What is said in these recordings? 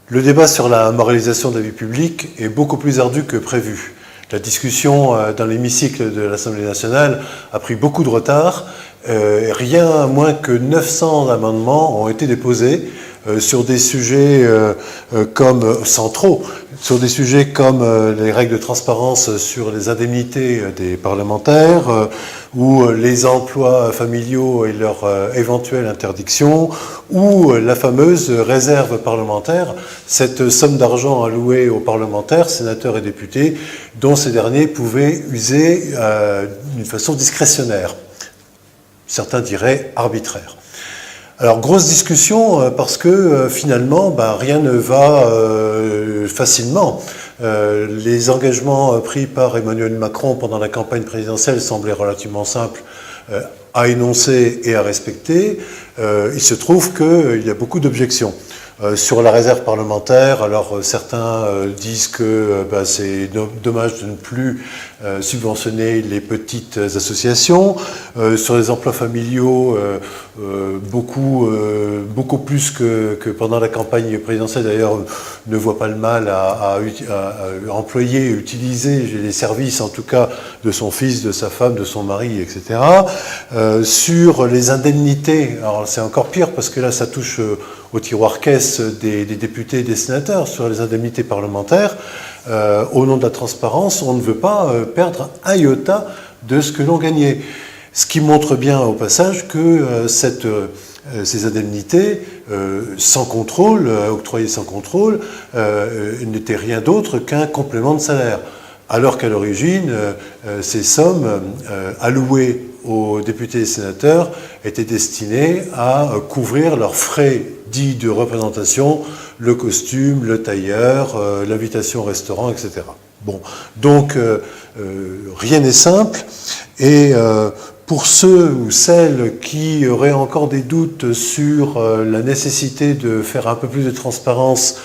Le débat sur la moralisation de la vie publique est beaucoup plus ardu que prévu. La discussion dans l'hémicycle de l'Assemblée nationale a pris beaucoup de retard. Rien moins que 900 amendements ont été déposés sur des sujets comme centraux, sur des sujets comme les règles de transparence sur les indemnités des parlementaires ou les emplois familiaux et leur éventuelle interdiction, ou la fameuse réserve parlementaire, cette somme d'argent allouée aux parlementaires, sénateurs et députés, dont ces derniers pouvaient user d'une façon discrétionnaire. Certains diraient arbitraire. Alors, grosse discussion parce que finalement, rien ne va facilement. Les engagements pris par Emmanuel Macron pendant la campagne présidentielle semblaient relativement simples à énoncer et à respecter. Il se trouve qu'il y a beaucoup d'objections. Sur la réserve parlementaire, alors certains disent que c'est dommage de ne plus subventionner les petites associations. Sur les emplois familiaux, beaucoup plus que pendant la campagne présidentielle, d'ailleurs, ne voient pas le mal à employer, utiliser les services, en tout cas, de son fils, de sa femme, de son mari, etc. Sur les indemnités, alors c'est encore pire parce que là, ça touche au tiroir caisse des députés et des sénateurs sur les indemnités parlementaires. Au nom de la transparence, on ne veut pas perdre un iota de ce que l'on gagnait. Ce qui montre bien au passage que ces indemnités, sans contrôle, octroyées sans contrôle, n'étaient rien d'autre qu'un complément de salaire. Alors qu'à l'origine, ces sommes allouées aux députés et sénateurs étaient destinées à couvrir leurs frais dits de représentation, le costume, le tailleur, l'invitation au restaurant, etc. Bon, donc rien n'est simple, et pour ceux ou celles qui auraient encore des doutes sur la nécessité de faire un peu plus de transparence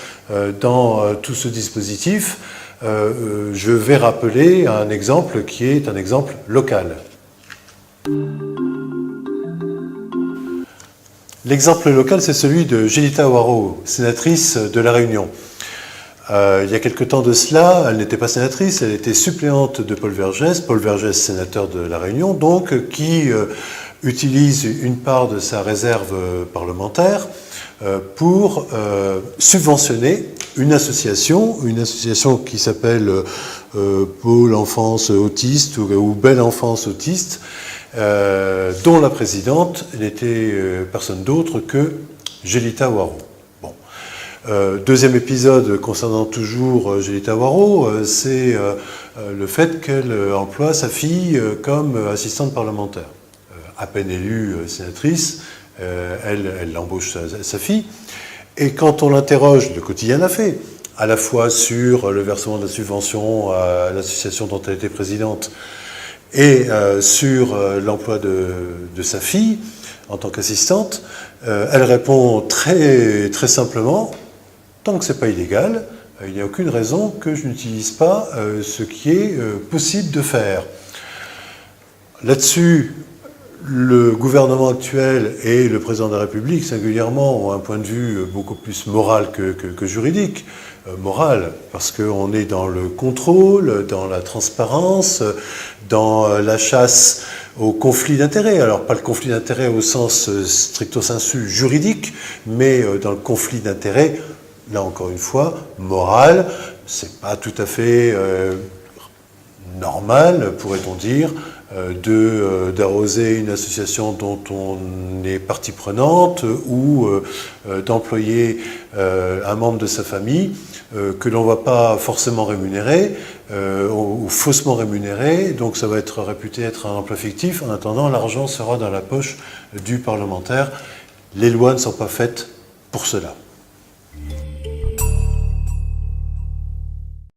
dans tout ce dispositif, je vais rappeler un exemple qui est un exemple local. L'exemple local, c'est celui de Gélita Waro, sénatrice de La Réunion. Il y a quelque temps de cela, elle n'était pas sénatrice, elle était suppléante de Paul Vergès, sénateur de La Réunion, donc, qui utilise une part de sa réserve parlementaire pour subventionner une association qui s'appelle Pôle Enfance Autiste ou Belle Enfance Autiste, dont la présidente n'était personne d'autre que Gélita Waro. Bon. Deuxième épisode concernant toujours Gélita Waro, c'est le fait qu'elle emploie sa fille comme assistante parlementaire. À peine élue sénatrice, elle embauche sa fille. Et quand on l'interroge, le quotidien l'a fait, à la fois sur le versement de la subvention à l'association dont elle était présidente et sur l'emploi de sa fille en tant qu'assistante, elle répond très, très simplement, tant que ce n'est pas illégal, il n'y a aucune raison que je n'utilise pas ce qui est possible de faire. Là-dessus, le gouvernement actuel et le président de la République, singulièrement, ont un point de vue beaucoup plus moral que juridique. Moral, parce qu'on est dans le contrôle, dans la transparence, dans la chasse au conflit d'intérêts. Alors, pas le conflit d'intérêts au sens stricto sensu juridique, mais dans le conflit d'intérêts, là encore une fois, moral. C'est pas tout à fait normal, pourrait-on dire, d'arroser une association dont on est partie prenante ou d'employer un membre de sa famille que l'on ne va pas forcément rémunérer ou faussement rémunérer, donc ça va être réputé être un emploi fictif. En attendant, l'argent sera dans la poche du parlementaire. Les lois ne sont pas faites pour cela.